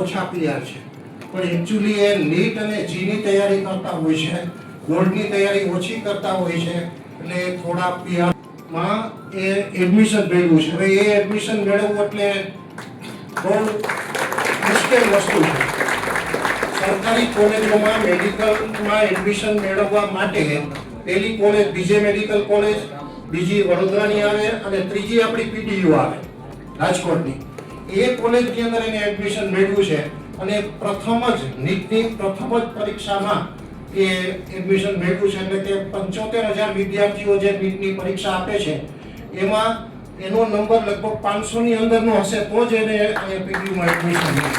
ઓછા પીઆર છે, પણ એકચ્યુઅલી એ નીટ અને જીની તૈયારી કરતા હોય છે, બોર્ડની તૈયારી ઓછી કરતા હોય છે, એટલે થોડા પીઆરમાં એ એડમિશન મેળવ્યું છે. હવે એ એડમિશન મેળવવું એટલે બહુ મુશ્કેલ વસ્તુ છે. સરકારી કોલેજોમાં મેડિકલમાં એડમિશન મેળવવા માટે પહેલી કોલેજ બીજે મેડિકલ કોલેજ, બીજી વડોદરાની આવે અને ત્રીજી આપણી પીડીયુ આવે રાજકોટની. એ કોલેજની અંદર એને એડમિશન મેળવ્યું છે અને પ્રથમ જ નીટની પ્રથમ જ પરીક્ષામાં એ એડમિશન મેળવ્યું છે. એટલે કે 75,000 વિદ્યાર્થીઓ જે નીટની પરીક્ષા આપે છે એમાં એનો નંબર લગભગ 500 ની અંદરનો હશે તો જ એને પીડીયુમાં એડમિશન મળે.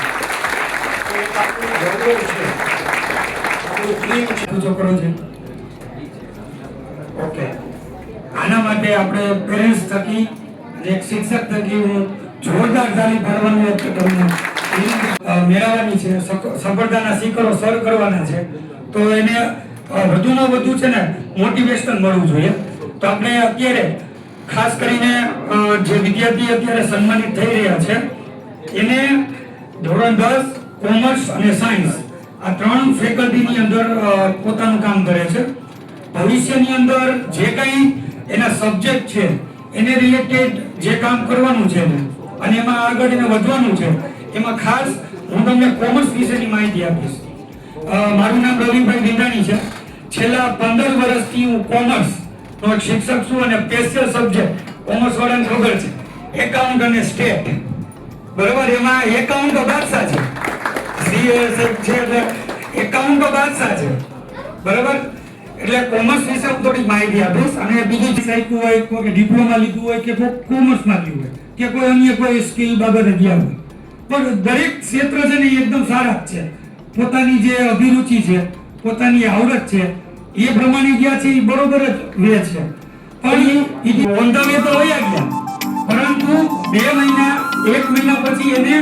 ઓકે, આના માટે આપણે પેરેન્ટ્સ થકી એક શિક્ષક થકી હું જોરદાર તાળી પાડવાનું એક તમને મેળવવાની છે, સફળતાના શિખરો સર કરવાના છે. તો એને વધુમાં વધુ છે ને મોટિવેશન મળવું જોઈએ. તો આપણે અત્યારે ખાસ કરીને જે વિદ્યાર્થી અત્યારે સન્માનિત થઈ રહ્યા છે એને ધોરણ 10 કોમર્સ અને સાયન્સ આ ત્રણ ફેકલ્ટીની અંદર પોતાનું કામ કરે છે. ભવિષ્યની અંદર જે કંઈ એના સબ્જેક્ટ છે એને રિલેટેડ જે કામ કરવાનું છે અને એમાં આગળ એને વધવાનું છે, એમાં ખાસ હું તમને કોમર્સ વિશેની માહિતી આપીશ. મારું નામ રવિભાઈ ડીંડાણી છે. છેલ્લા 15 વર્ષથી હું કોમર્સનો એક શિક્ષક છું અને સ્પેશિયલ સબ્જેક્ટ કોમર્સ વાળાને ખબર છે એકાઉન્ટ અને સ્ટેટ, બરાબર. એમાં એકાઉન્ટ બાદશાહ છે, સીએસ છે એટલે એકાઉન્ટ બાદશાહ છે, બરાબર. એટલે કોમર્સ વિશે હું થોડી માહિતી આપીશ. અને બીજું શીખ્યું હોય કોઈ ડિપ્લોમા લીધું હોય કે કોમર્સમાં લીધું હોય કે કોઈ અન્ય કોઈ સ્કિલ બાબતે ગયા હોય, પણ દરેક ક્ષેત્ર છે ને એકદમ સારા જ છે. પોતાની જે અભિરુચિ છે, પોતાની આવડત છે એ પ્રમાણે ગયા છે એ બરોબર જ વે છે. પણ એ ઓન ધ વે તો હોય ગયા, પરંતુ 2 મહિના 1 મહિના પછી એને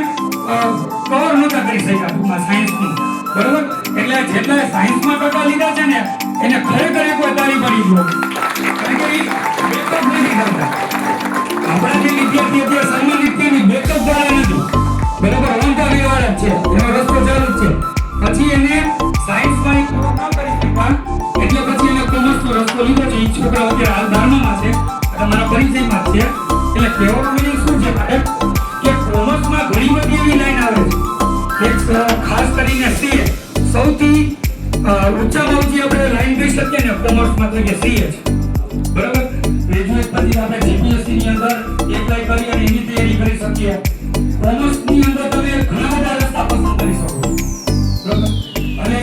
કવર નહોતા કરી શક્યા ટૂંકમાં સાયન્સમાં, બરોબર. એટલે જેટલા સાયન્સમાં ટકા લીધા છે ને એને ખરેખર કોઈ તાળી પડી ગયો, કારણ કે એ બેકઅપ નથી કરતા. આપણા જે વિદ્યાર્થી અત્યારે સન્માનિત થયા ને બેકઅપ વાળા નથી, બરાબર, ઓન ધ વે વાળા છે, એનો રસ્તો ચાલુ જ છે. પછી એને સાયન્સમાં એક કામ કરી શક્યા એટલે પછી એને કોમર્સનો રસ્તો લીધો છે. એ છોકરા અત્યારે હાલ 12માં છે, તમારા પરિચયમાં છે. એટલે કહેવાનો મીનિંગ શું છે મારે કે કોમર્સમાં ઘણી બધી એવી લાઈન આવે છે. એક ખાસ કરીને સીએ સૌથી ઊંચામાં ઊંચી આપણે લાઈન કહી શકીએ ને કોમર્સમાં તો કે સીએ છે, બરાબર. ગ્રેજ્યુએટ પછી આપણે જીપીએસસી ની અંદર એપ્લાય કરી અને એની તૈયારી કરી શકીએ. કોમર્સની અંદર તમે ઘણા બધા રસ્તા પસંદ કરી શકો, બરાબર. અને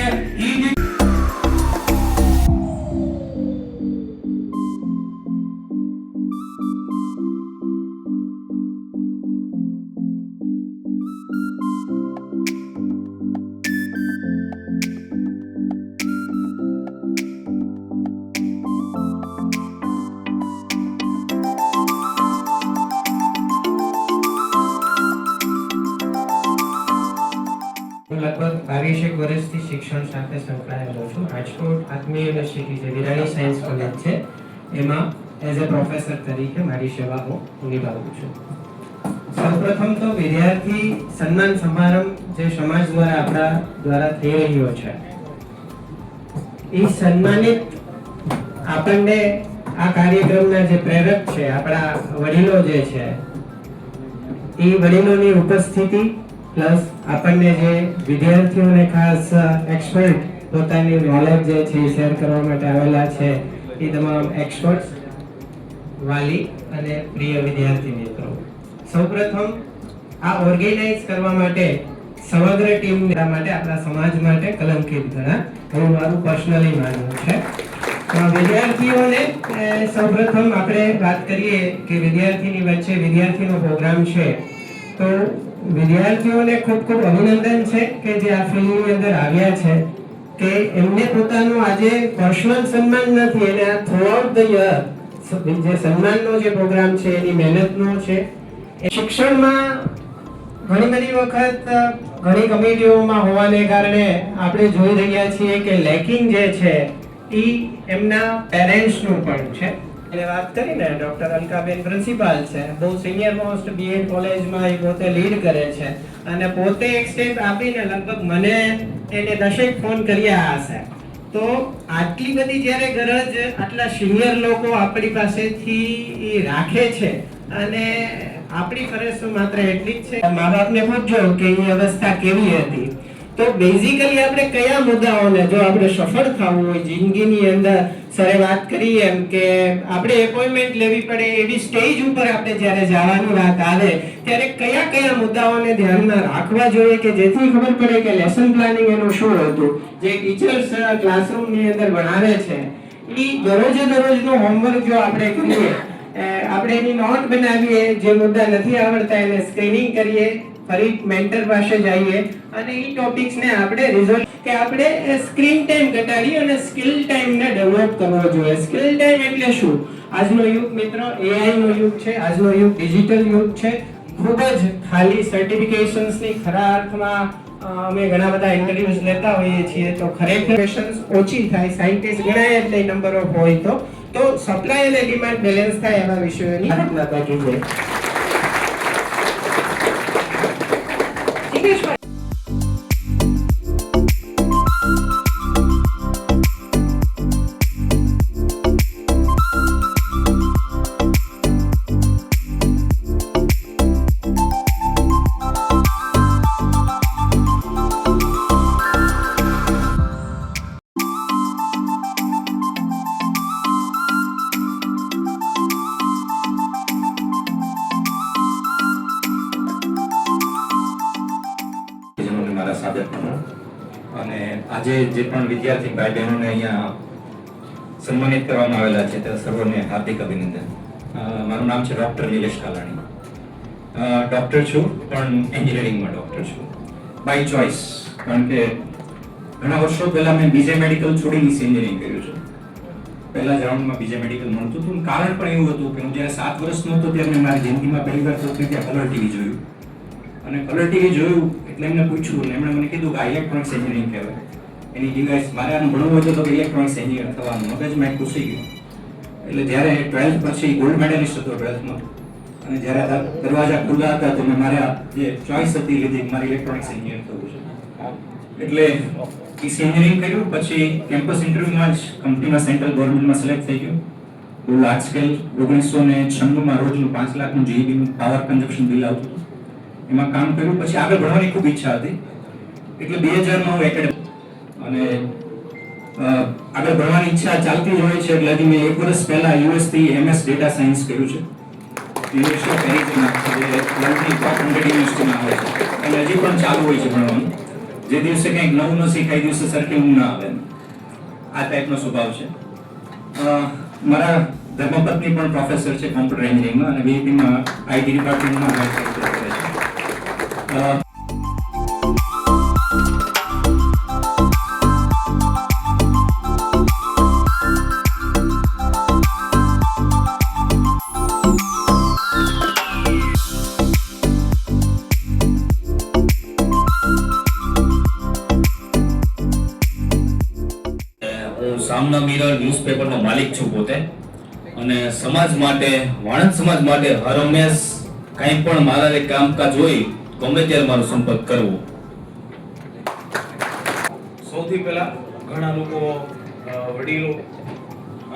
લગભગ 22 વર્ષથી શિક્ષણ સાથે સંકળાયેલો છું. રાજકોટ આત્મીય યુનિવર્સિટી છે, વિરાણી સાયન્સ કોલેજ છે, એમાં એઝ અ પ્રોફેસર તરીકે મારી સેવાઓ નિભાવું છું. સૌપ્રથમ તો વિદ્યાર્થી સન્માન સમારંભ જે સમાજ દ્વારા આપણા દ્વારા થઈ રહ્યો છે, એ સન્માનિત આપણને આ કાર્યક્રમના જે પ્રેરક છે આપણા વડીલો જે છે એ વડીલોની ઉપસ્થિતિ પ્લસ આપણને જે વિદ્યાર્થીઓને ખાસ એક્સપર્ટ પોતાની નોલેજ જે છે શેર કરવા માટે આવેલા છે એ તમામ એક્સપર્ટ્સ, વાલી અને પ્રિય વિદ્યાર્થી મિત્રો, સૌપ્રથમ આ ઓર્ગેનાઇઝ કરવા માટે સમગ્ર ટીમ માટે આપણા સમાજ માટે કલંકિત ગણા એવું મારું પર્સનલી માનવું છે. વિદ્યાર્થીઓને સૌપ્રથમ આપણે વાત કરીએ કે વિદ્યાર્થીની વચ્ચે વિદ્યાર્થીનો પ્રોગ્રામ છે, તો વિદ્યાર્થીઓને ખૂબ ખૂબ અભિનંદન છે કે જે આ ફિલ્ડની અંદર આવ્યા છે, કે એમને પોતાનું આજે પર્સનલ સન્માન નથી, એને આ થ્રુઆઉટ ધ યર જે સન્માનનો જે પ્રોગ્રામ છે એની મહેનતનો છે. શિક્ષણમાં ઘણી બધી વખત ઘણી કમિટીઓમાં હોવાને કારણે આપણે જોઈ રહ્યા છીએ કે લેકિંગ જે છે એ એમના પેરેન્ટ્સનું પણ છે. એટલે વાત કરીને ડોક્ટર અલકાબેન પ્રિન્સિપાલ છે, બહુ સિનિયર મોસ્ટ બીએડ કોલેજમાં એ પોતે લીડ કરે છે અને પોતે એક સ્ટેપ આપીને લગભગ મને એને 10 ફોન કર્યા હશે. તો આટલી બધી જ્યારે ગરજ આટલા સિનિયર લોકો આપણી પાસેથી રાખે છે અને આપણી ફરજ તો માત્ર એટલી જ છે, મા બાપને પૂછજો કે એ અવસ્થા કેવી હતી. તો બેઝિકલી આપણે કયા મુદ્દાઓને જો આપણે સફળ થવું હોય જિંદગીની અંદર, સરે વાત કરી એમ કે આપણે એપોઇન્ટમેન્ટ લેવી પડે એવી સ્ટેજ ઉપર આપણે જ્યારે જવાની વાત આવે ત્યારે કયા કયા મુદ્દાઓને ધ્યાનમાં રાખવા જોઈએ કે જેથી ખબર પડે કે લેસન પ્લાનિંગ એનું શું હતું. જે ટીચર્સ ક્લાસરૂમની અંદર ભણાવે છે એ દરરોજે દરરોજનું હોમવર્ક જો આપણે કરીએ, આપણે એની નોટ બનાવીએ, જે મુદ્દા નથી આવડતા એને સ્ક્રીનિંગ કરીએ, ફરી મેન્ટર પાસે જઈએ અને એ ટોપિક્સને આપણે રિઝોલ્વ કે આપણે સ્ક્રીન ટાઈમ ઘટાડી અને સ્કિલ ટાઈમને ડેવલપ કરવો જોઈએ. સ્કિલ ટાઈમ એટલે શું? આજનો યુગ મિત્રો AI નો યુગ છે, આજનો યુગ ડિજિટલ યુગ છે. ખૂબ જ ખાલી સર્ટિફિકેશન્સની ખરા અર્થમાં અમે ઘણા બધા ઇન્ટરવ્યુઝ લેતા હોઈએ છીએ તો ખરેખર પેશન્સ ઓછી થાય, સાયન્ટિસ્ટ ગણાય એટલે નંબર ઓફ હોય તો સપ્લાય અને ડિમાન્ડ બેલેન્સ થાય એવા વિષયોની રચના કરવી જોઈએ. અને આજે જે પણ વિદ્યાર્થી ભાઈ બહેનોને અહીંયા સન્માનિત કરવામાં આવેલા છે તે સર્વને હાર્દિક અભિનંદન. મારું નામ છે ડૉક્ટર નિલેશ કાલાણી. ડૉક્ટર છું પણ એન્જિનિયરિંગમાં ડૉક્ટર છું બાય ચોઇસ, કારણ કે ઘણા વર્ષો પહેલા મેં બીજે મેડિકલ છોડીને એન્જિનિયરિંગ કર્યું છે. પહેલા રાઉન્ડમાં બીજે મેડિકલ મળતું હતું. કારણ પણ એવું હતું કે હું જ્યારે 7 વર્ષનો હતો ત્યારે મેં મારી જિંદગીમાં પહેલી વાર ત્યાં કલર ટીવી જોયું અને કલર ટીવી જોયું એટલે એમને પૂછ્યું અને એમણે મને કીધું કે આ ઇલેક્ટ્રોનિક્સ એન્જિનિયરિંગ કહેવાય. એની ડિવાઇસ મારે આનું ભણવું હતું તો કે ઇલેક્ટ્રોનિક્સ એન્જિનિયર થવાનું મગજમાં એક ઘૂસી ગયું. એટલે જ્યારે 12th પછી ગોલ્ડ મેડલિસ્ટ હતો 12thમાં અને જ્યારે દરવાજા ખુલ્લા હતા તો મેં મારા જે ચોઇસ હતી લીધી મારે ઇલેક્ટ્રોનિક્સ એન્જિનિયર થવું છે. એટલે એન્જિનિયરિંગ કર્યું. પછી કેમ્પસ ઇન્ટરવ્યુમાં જ કંપનીમાં સેન્ટ્રલ ગવર્મેન્ટમાં સિલેક્ટ થઈ ગયું. બહુ લાર્જ સ્કેલ 1996માં રોજનું 5 લાખનું જીઈબીનું પાવર કન્ઝપ્શન બિલ આવતું હતું. એમાં કામ કર્યું. પછી આગળ ભણવાની ખૂબ ઈચ્છા હતી એટલે 2000માં હું એકેડેમી અને આગળ ભણવાની ઈચ્છા ચાલતી જ હોય છે એટલે હજી મેં 1 વર્ષ પહેલા US થી MS ડેટા સાયન્સ કર્યું છે. યુનિવર્સિટી ઓફ એરિઝોના જે વર્લ્ડની ટોપ 100 યુનિવર્સિટીમાં આવે છે એટલે હજી પણ ચાલુ હોય છે ભણવાનું. જે દિવસે કંઈક નવું ન શીખાય દિવસે સરખી ઊંઘ ના આવે, આ ટાઈપનો સ્વભાવ છે. મારા ધર્મપત્ની પણ પ્રોફેસર છે કોમ્પ્યુટર એન્જિનિયરિંગમાં અને VEPમાં IT ડિપાર્ટમેન્ટમાં કરે છે. સામના મિરર ન્યૂઝપેપરનો માલિક છું પોતે અને સમાજ માટે, વાણંદ સમાજ માટે હર હંમેશ કંઈ પણ મારા કામકાજ હોય ગમે ત્યારે મારો સંપર્ક કરવો. સૌથી પહેલા ઘણા લોકો વડીલો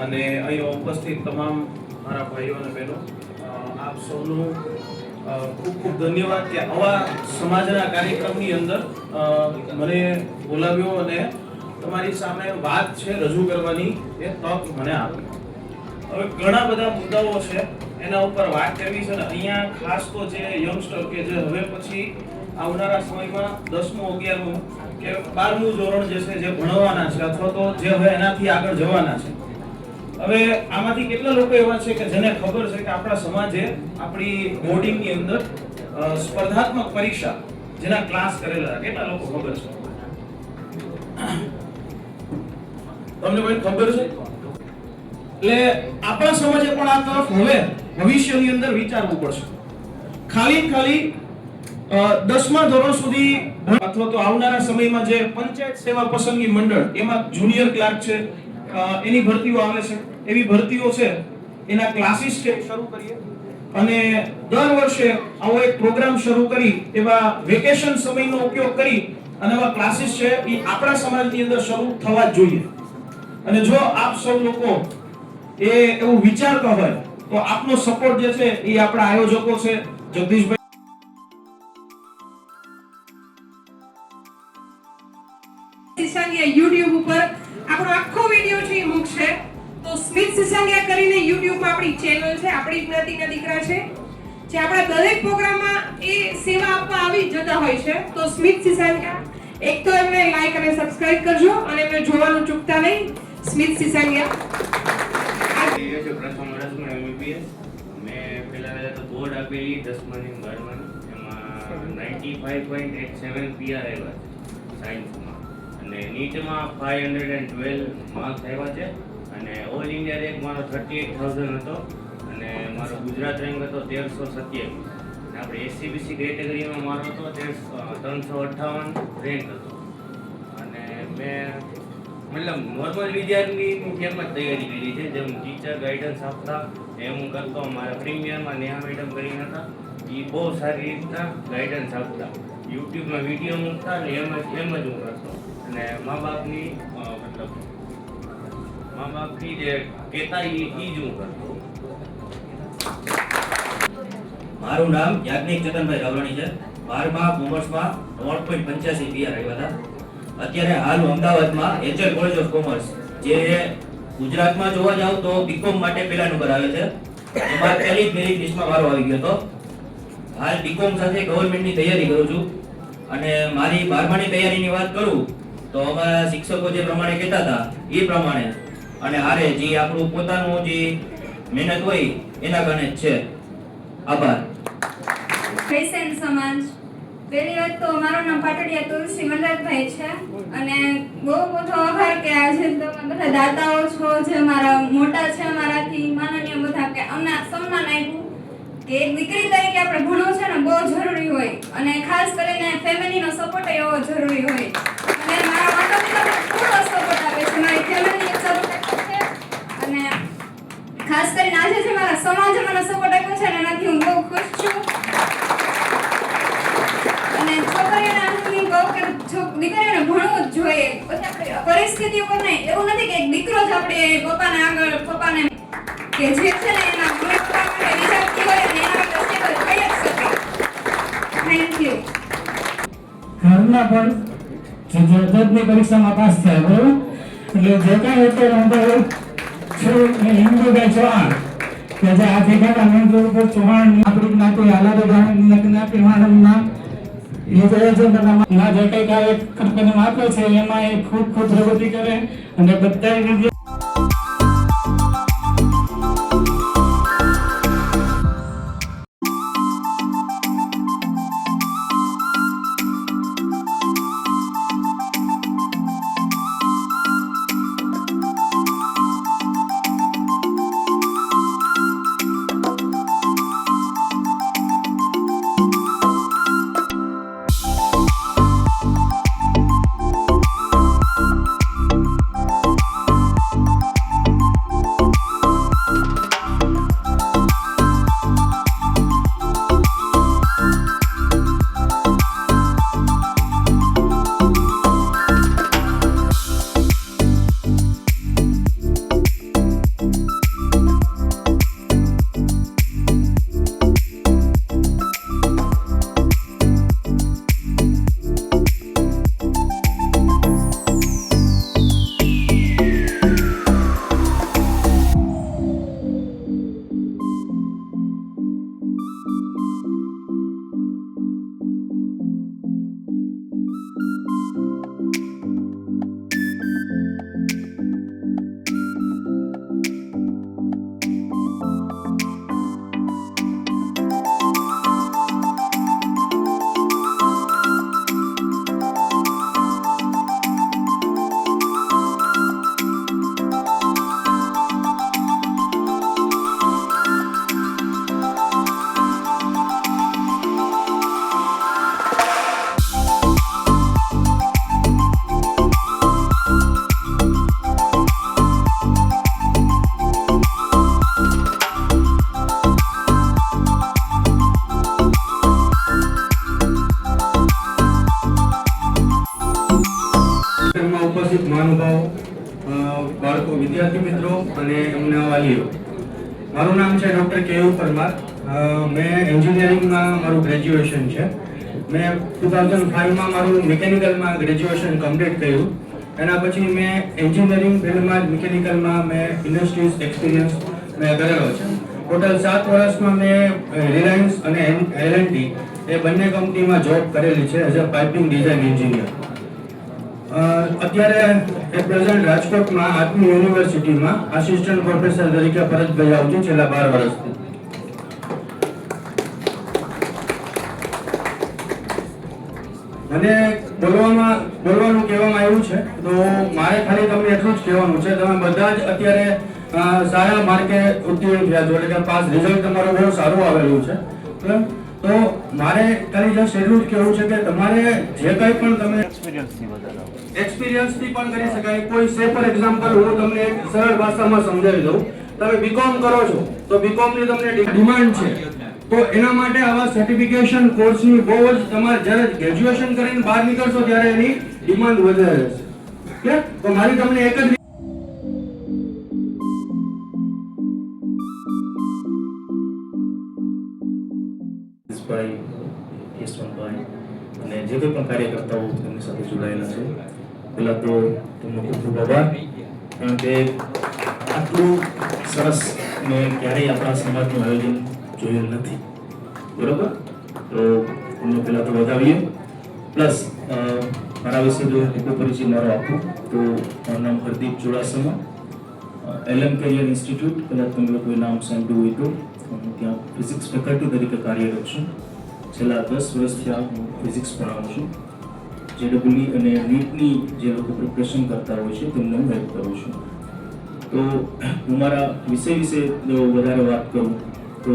અને અહીં ઉપસ્થિત તમામ મારા ભાઈઓ અને બહેનો આપ સૌનું ખૂબ ખૂબ ધન્યવાદ કે આવા સમાજના કાર્યક્રમની અંદર મને બોલાવ્યો અને તમારી સામે વાત છે રજૂ કરવાની એ તક મને આપી. હવે ઘણા બધા મુદ્દાઓ છે એના ઉપર વાત કરવી છે ને અહીંયા ખાસ તો જે યંગસ્ટર કે જે હવે પછી આવનારા સમયમાં 10મું 11મું કે 12મું ધોરણ જે છે જે ભણવાના છે અથવા તો જે હવે એનાથી આગળ જવાના છે. હવે આમાંથી કેટલા લોકો એવા છે કે જેને ખબર છે કે આપણા સમાજે આપણી બોર્ડિંગની અંદર સ્પર્ધાત્મક પરીક્ષા જેના ક્લાસ કરેલા, કેટલા લોકો ખબર છે? તમને કોઈ ખબર છે? એટલે આપણા સમાજે પણ આ તરફ હવે ભવિષ્યની અંદર વિચારવું પડશે. ખાલી 10મા ધોરણ સુધી અથવા તો આવનારા સમયમાં જે પંચાયત સેવા પસંદગી મંડળ એમાં જુનિયર ક્લાર્ક છે એની ભરતીઓ આવે છે, એવી ભરતીઓ છે એના ક્લાસીસ છે શરૂ કરીએ અને દર વર્ષે આવો એક પ્રોગ્રામ શરૂ કરી એવા વેકેશન સમયનો ઉપયોગ કરી અને એવા ક્લાસીસ છે એ આપણા સમાજની અંદર શરૂ થવા જ જોઈએ. અને જો આપ સૌ લોકો એવું વિચારતા હોય તો આપનો સપોર્ટ જે છે એ આપણા આયોજકો છે જગદીશભાઈ સિસંગિયા YouTube ઉપર આપણો આખો વિડિયો છે એ મૂકશે. તો સ્મિત સિસંગિયા કરીને YouTube માં આપણી ચેનલ છે, આપણી જ્ઞાતિના દીકરા છે જે આપણા દરેક પ્રોગ્રામમાં એ સેવા આપવા આવી જતા હોય છે. તો સ્મિત સિસંગિયા એક તો એમને લાઈક અને સબસ્ક્રાઇબ કરજો અને એમને જોવાનું ચૂકતા નહીં. સ્મિત સિસંગિયા પ્રથમ વર્ષમાં MBBS મેં પહેલા તો બોર્ડ આપેલી 10માની 12માની એમાં 95.87 PR આવ્યા છે સાયન્સમાં અને નીટમાં 512 માર્ક્સ આવ્યા છે અને ઓલ ઇન્ડિયા રેન્ક મારો 38,000 હતો અને મારો ગુજરાત રેન્ક હતો 1327 અને આપણે SCBC કેટેગરીમાં મારો હતો 358 રેન્ક હતો અને મેં મતલબ નોર્મલ વિદ્યાર્થીની જેમ જ તૈયારી કરી છે. જેમ ટીચર ગાઈડન્સ આપતા એમ હું કરતો. મારા પ્રીમિયરમાં નેહા મેડમ કરીને હતા એ બહુ સારી રીતના ગાઈડન્સ આપતા. યુટ્યુબમાં વિડીયો મૂકતા ને એમ જ હું કરતો અને મા બાપની જે કહેતા એ જ હું કરતો. મારું નામ યાજ્ઞિક ચેતનભાઈ રાવલાણી છે. 12મા કોમર્સમાં 9.85 PR આવ્યા હતા. અત્યારે હાલ અમદાવાદમાં HL કોલેજ ઓફ કોમર્સ જે ગુજરાતમાં જોવા જાવ તો બીકોમ માટે પહેલા નંબર આવે છે. એમાં પહેલી જ મેરિટ લિસ્ટમાં મારો આવી ગયો હતો. હાલ બીકોમ સાથે ગવર્મેન્ટની તૈયારી કરું છું અને મારી 12માની તૈયારીની વાત કરું તો અમારા શિક્ષકો જે પ્રમાણે કહેતા હતા એ પ્રમાણે અને હારે જે આપણું પોતાનું જે મહેનત હોય એના કારણે જ છે. આભાર. ક્રિશ્ચન સમાજ પહેલી વાત તો મારું નામ પાટડિયા તુલસી વનરાજભાઈ છે અને બહુ બધો આભાર કે આજે તમે બધા દાતાઓ છો જે મારા મોટા છે મારાથી માનનીય બધા કે અમને સન્માન આપ્યું કે એક દીકરી તરીકે આપણે ભણવું છે ને બહુ જરૂરી હોય અને ખાસ કરીને ફેમિલીનો સપોર્ટ એવો જરૂરી હોય અને મારા માતા પિતા પૂરો સપોર્ટ આપે છે. મારી ફેમિલી સપોર્ટ આપે છે અને ખાસ કરીને આજે જે મારા સમાજે મને સપોર્ટ આપ્યો છે એનાથી હું બહુ ખુશ છું. અને છોકરીઓને હું કહું કે દીકરીઓને ભણવું જ જોઈએ. પછી આપણે પરિસ્થિતિ ઉપર નહીં એવું નથી કે એક દીકરો જ આપણે પપ્પાને કે જે છે ને એના મમ્મી પપ્પા માટે વિચારતી હોય અને એના માટે સ્ટેબલ થઈ જ શકે. Thank you. ઘરના પણ જે દસમી પરીક્ષામાં પાસ થયા બરોબર એટલે જે કાંઈ અત્યારે હું છું હિન્દુભાઈ ચૌહાણ કે જે આથી કાકા નંદુભાઈ ચૌહાણ આપણી જ્ઞાતિ આલાદા જ્ઞાતિ માનવના એ જે જે બધા જે કંઈક આ એક કંપનીમાં આપ્યો છે એમાં એ ખૂબ પ્રગતિ કરે અને બધા ઉપસ્થિત મહાનુભાવો, બાળકો, વિદ્યાર્થી મિત્રો અને એમના વાલીઓ, મારું નામ છે ડૉક્ટર કેયુ પરમાર. મેં એન્જિનિયરિંગમાં મારું ગ્રેજ્યુએશન છે. મેં 2005માં મારું મિકેનિકલમાં ગ્રેજ્યુએશન કમ્પ્લીટ કર્યું. એના પછી મેં એન્જિનિયરિંગ ફિલ્ડમાં જ મિકેનિકલમાં મેં ઇન્ડસ્ટ્રીઝ એક્સપિરિયન્સ મેં કરેલો છે. ટોટલ 7 વર્ષમાં મેં રિલાયન્સ અને L&T એ બંને કંપનીમાં જોબ કરેલી છે as a piping design engineer. અત્યારે એ પ્રેઝન્ટ રાજકોટમાં આત્મી યુનિવર્સિટીમાં આસિસ્ટન્ટ પ્રોફેસર તરીકે ફરજ બજાવું છું છેલ્લા 12 વર્ષથી. મને બોલવાનું કહેવામાં આવ્યું છે, તો મારે ખાલી તમને એટલું જ કહેવાનું છે, તમે બધા જ અત્યારે સારા માર્કે ઉત્તીર્ણ થયા છો, એટલે કે પાસ રિઝલ્ટ તમારું બહુ સારું આવેલું છે. તો મારે ખાલી જસ્ટ એટલું જ કહેવું છે કે તમારે જે કંઈ પણ તમે એક્સપિરિયન્સથી પણ કરી શકાય. કોઈ સે ફોર એક્ઝામ્પલ હું તમને એક સરળ ભાષામાં સમજાવી દઉં. તમે બીકોમ કરો છો તો બીકોમની તમને ડિમાન્ડ છે, તો એના માટે આવા સર્ટિફિકેશન કોર્સની બહુ જ તમારે જ્યારે ગ્રેજ્યુએશન કરીને બહાર નીકળશો ત્યારે એની ડિમાન્ડ વધારે રહેશે. તો મારી તમને એક જ ભાઈ, યશવંતભાઈ અને જે કોઈ પણ કાર્યકર્તાઓ તેમની સાથે જોડાયેલા છે, પહેલાં તો તેમનો ખૂબ ખૂબ આભાર, કારણ કે આટલું સરસ મેં ક્યારેય આપણા સમાજનું આયોજન જોયેલ નથી. બરોબર, તો એમને પહેલાં તો વધાવીએ. પ્લસ મારા વિશે જો ટૂંકો પરિચય મારો આપું તો મારું નામ Hardeep Chudasama, LM career institute, કદાચ તમે લોકોએ નામ સાંભળ્યું હોય તો હું ત્યાં ફિઝિક્સ ફેકલ્ટી તરીકે કાર્યરત છું. છેલ્લા 10 વર્ષથી હું ફિઝિક્સ ભણાવું છું. JEE અને નીટની જે લોકો પ્રિપરેશન કરતા હોય છે તેમને હું હેલ્પ કરું છું. તો હું મારા વિષય વિશે જો વધારે વાત કરું તો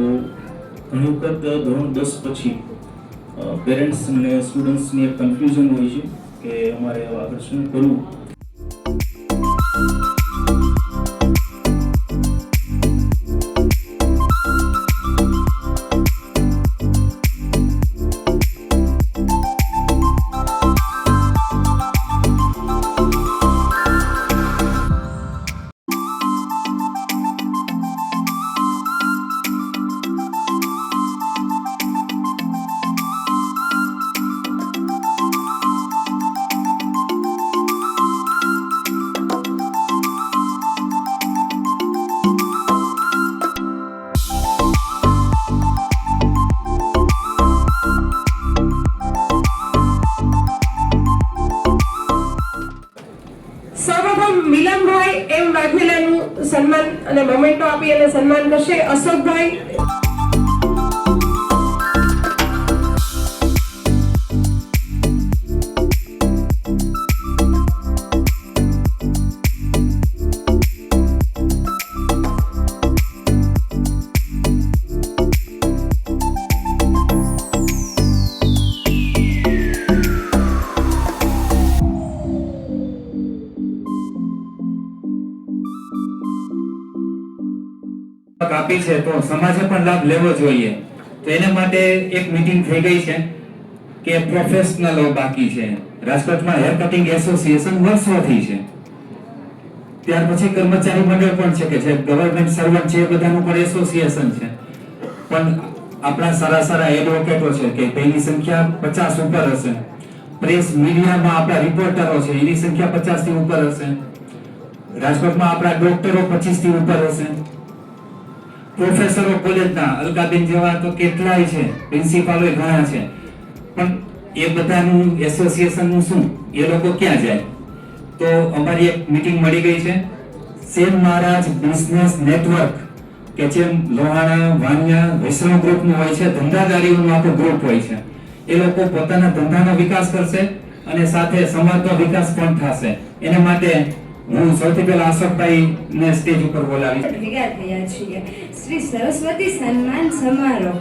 ઘણી વખત ધોરણ 10 પછી પેરેન્ટ્સ અને સ્ટુડન્ટ્સની એક કન્ફ્યુઝન હોય છે કે અમારે આગળ શું કરવું. મિલનભાઈ એમ વાઘેલાનું સન્માન અને મોમેન્ટો આપી અને સન્માન કરશે અશોકભાઈ. આપી છે તો સમાજે પણ લાભ લેવો જોઈએ. તો એના માટે એક મીટિંગ થઈ ગઈ છે કે પ્રોફેશનલો બાકી છે. રાજકોટમાં હેર કટિંગ એસોસિએશન વર્ષોથી છે. ત્યાર પછી કર્મચારી મંડળ પણ છે કે જે ગવર્નમેન્ટ સર્વન્ટ છે એ બધાનું પણ એસોસિએશન છે. પણ આપણા સારા એડવોકેટો છે કે તેની સંખ્યા 50 ઉપર હશે. પ્રેસ મીડિયામાં આપણા રિપોર્ટરો છે એની સંખ્યા 50 થી ઉપર હશે. રાજકોટમાં આપણા ડોક્ટરો 25 થી ઉપર હશે. પ્રોફેસરો કોલેજના અલકાબેન જેવા તો કેટલાય છે, પ્રિન્સિપાલો ઘણા છે. પણ એ બધાનું એસોસિએશનનું શું, એ લોકો ક્યાં જાય? તો અમારી એક મીટિંગ મળી ગઈ છે. સેન મહારાજ બિઝનેસ નેટવર્ક કે જેમ લોહાણા, વાણિયા, વૈષ્ણવ ગ્રુપનું હોય છે, ધંધાદારીઓનું આખું ગ્રુપ હોય છે. એ લોકો પોતાના ધંધાનો વિકાસ કરશે અને સાથે સમાજનો વિકાસ પણ થશે. એના માટે હું સૌથી પહેલા અશોકભાઈ ને સ્ટેજ ઉપર બોલાવી. ભેગા થયા છીએ શ્રી સરસ્વતી સન્માન સમારોહ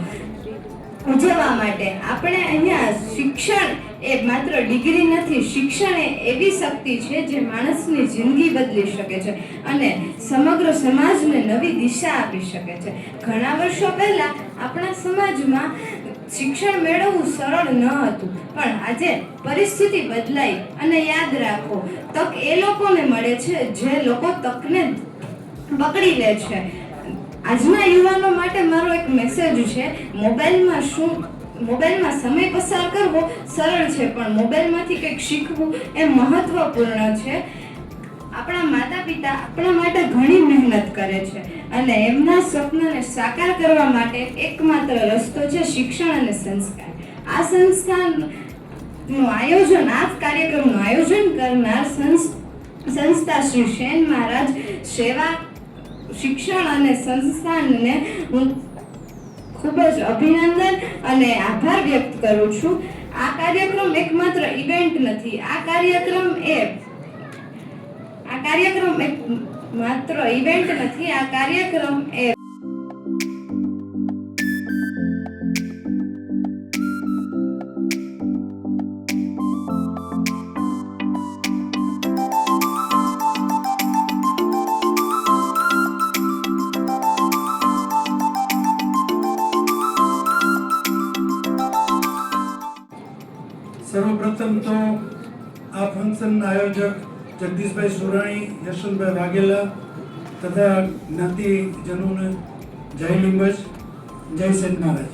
ઉજવવા માટે. આપણે અહીંયા શિક્ષણ એ માત્ર ડિગ્રી નથી, શિક્ષણ એ એવી શક્તિ છે જે માણસની જિંદગી બદલી શકે છે અને સમગ્ર સમાજને નવી દિશા આપી શકે છે. ઘણા વર્ષો પહેલા આપણા સમાજમાં શિક્ષણ મેળવવું સરળ ન હતું, પણ આજે પરિસ્થિતિ બદલાઈ અને યાદ રાખો, તક એ લોકોને મળે છે જે લોકો તકને પકડી લે છે. આજના યુવાનો માટે મારો એક મેસેજ છે, મોબાઈલમાં સમય પસાર કરવો સરળ છે, પણ મોબાઈલમાંથી કંઈક શીખવું એ મહત્વપૂર્ણ છે. આપણા માતા પિતા આપણા માટે ઘણી મહેનત કરે છે અને એમના સ્વપ્નને સાકાર કરવા માટે એકમાત્ર રસ્તો છે શિક્ષણ અને સંસ્કાર. આ કાર્યક્રમનું આયોજન કરનાર સંસ્થા શ્રી સેન મહારાજ સેવા શિક્ષણ અને સંસ્થાનને હું ખૂબ જ અભિનંદન અને આભાર વ્યક્ત કરું છું. આ કાર્યક્રમ એકમાત્ર ઇવેન્ટ નથી, આ કાર્યક્રમ એક માત્ર ઇવેન્ટ નથી, આ કાર્યક્રમ એ સર્વપ્રથમ તો આ ફંક્શનના આયોજક જગદીશભાઈ સુરાણી, યશવંતભાઈ વાઘેલા તથા જ્ઞાતિજનોને જય લીંબજ, જય સેન મહારાજ.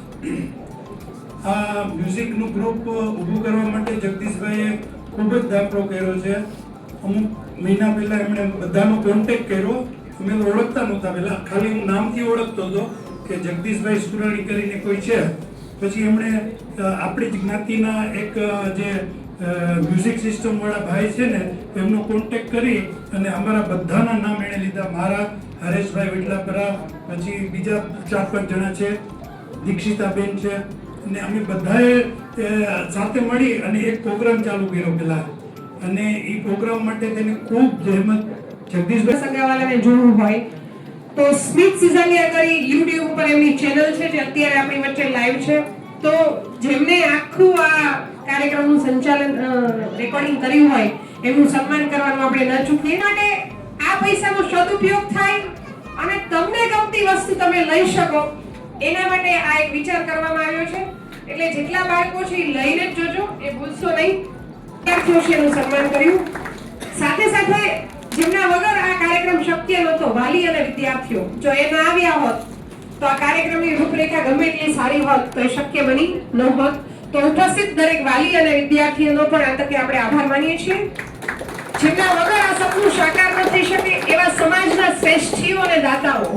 આ મ્યુઝિકનું ગ્રુપ ઊભું કરવા માટે જગદીશભાઈએ ખૂબ જ દાખલો કર્યો છે. અમુક મહિના પહેલાં એમણે બધાનો કોન્ટેક્ટ કર્યો. અમે તો ઓળખતા નહોતા, પહેલાં ખાલી હું નામથી ઓળખતો હતો કે જગદીશભાઈ સુરાણી કરીને કોઈ છે. પછી એમણે આપણી જ જ્ઞાતિના એક જે મ્યુઝિક સિસ્ટમ વાળા ભાઈ છે ને એમનો કોન્ટેક્ટ કરી અને અમારા બધાના નામ એણે લીધા. મારા, હરેશભાઈ વિટલાપરા, પછી બીજા 4-5 જણા છે, દીક્ષિતાબેન છે, અને અમે બધાએ સાથે મળી અને એક પ્રોગ્રામ ચાલુ કર્યો પહેલા, અને એ પ્રોગ્રામ માટે તેની ખૂબ જહેમત જગદીશભાઈ સંગાવાલાને જોવું હોય તો સ્મિત સિસંગિયા કરી YouTube ઉપર એમની ચેનલ છે જે અત્યારે આપણી વચ્ચે લાઈવ છે. તો જેમને આખું આ કાર્યક્રમનું સંચાલન રેકોર્ડિંગ કર્યું હોય એમનું સન્માન કરવાનું આપણે ન ચૂકીએ. માટે આ પૈસાનો સદુપયોગ થાય અને તમને ગમતી વસ્તુ તમે લઈ શકો એના માટે આ એક વિચાર કરવામાં આવ્યો છે. એટલે જેટલા બાળકો છે એ લઈને જ જોજો, એ ભૂલશો નહીં. વિદ્યાર્થીઓ છે એનું સન્માન કર્યું. સાથે સાથે જેમના વગર આ કાર્યક્રમ શક્ય નહોતો, વાલી અને વિદ્યાર્થીઓ, જો એ ના આવ્યા હોત તો આ કાર્યક્રમની રૂપરેખા ગમે એટલી સારી હોત તો એ શક્ય બની ન હોત. તો ઉપસ્થિત દરેક વાલી અને વિદ્યાર્થીઓનો પણ આ તકે આપણે આભાર માનીએ છીએ. જેમના વગર આ સપનું સાકાર ન થઈ શકે એવા સમાજના શ્રેષ્ઠીઓ અને દાતાઓ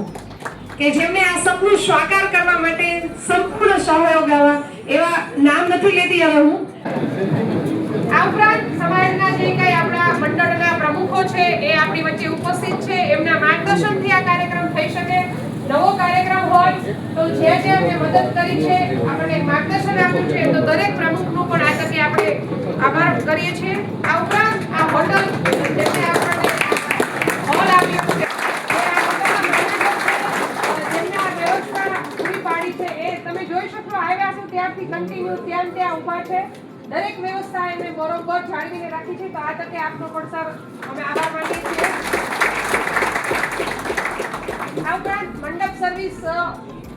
કે જેમને આ સપનું સાકાર કરવા માટે સંપૂર્ણ સહયોગ આવ્યા, એવા નામ નથી લેતી હવે હું. આ ઉપરાંત સમાજના જે કઈ આપણા મંડળના પ્રમુખો છે એ આપણી વચ્ચે ઉપસ્થિત છે. એમના માર્ગદર્શનથી આ કાર્યક્રમ થઈ શકે. નવો કાર્યક્રમ હોય તો જે અમને મદદ કરી છે, આપણને માર્ગદર્શન આપ્યું છે, તો દરેક પ્રમુખનું પણ આ તકે આપણે આભાર કરીએ છીએ. આ ઉપરાંત આ હોટલ જેમને આપણને હોલ આપ્યો છે, જેમને આ વ્યવસ્થા પૂરી પાડી છે, એ તમે જોઈ શકો આવ્યા છો ત્યારથી કન્ટિન્યુ ત્યાં ઊભા છે. દરેક વ્યવસ્થા એને બરોબર જાળવીને રાખી છે. તો આ તકે આપનો પણ સર અમે આભાર માનીએ છીએ. આ ઉપરાંત મંડપ સર્વિસ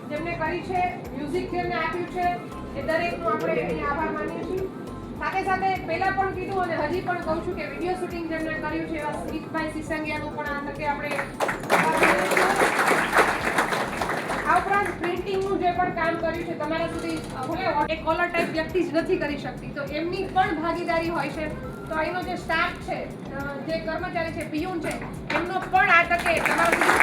જેમને કરી છે, મ્યુઝિક જેમને આપ્યું છે, એ દરેકનો આપણે અહીં આભાર માનીએ છીએ. સાથે સાથે પહેલા પણ કીધું અને હજી પણ કહું છું કે વિડીયો શૂટિંગ જેમને કર્યું છે એવા સ્મિતભાઈ સિસંગિયાનું પણ આ તકે આપણે આભાર માનીએ છીએ. આ ઉપરાંત પ્રિન્ટિંગનું જે પણ કામ કર્યું છે તમારા સુધી, ભલે એક કોલર ટાઈપ વ્યક્તિ જ નથી કરી શકતી તો એમની પણ ભાગીદારી હોય છે. તો અહીંનો જે સ્ટાફ છે, જે કર્મચારી છે, પિયુન છે, એમનો પણ આ તકે તમારા સુધી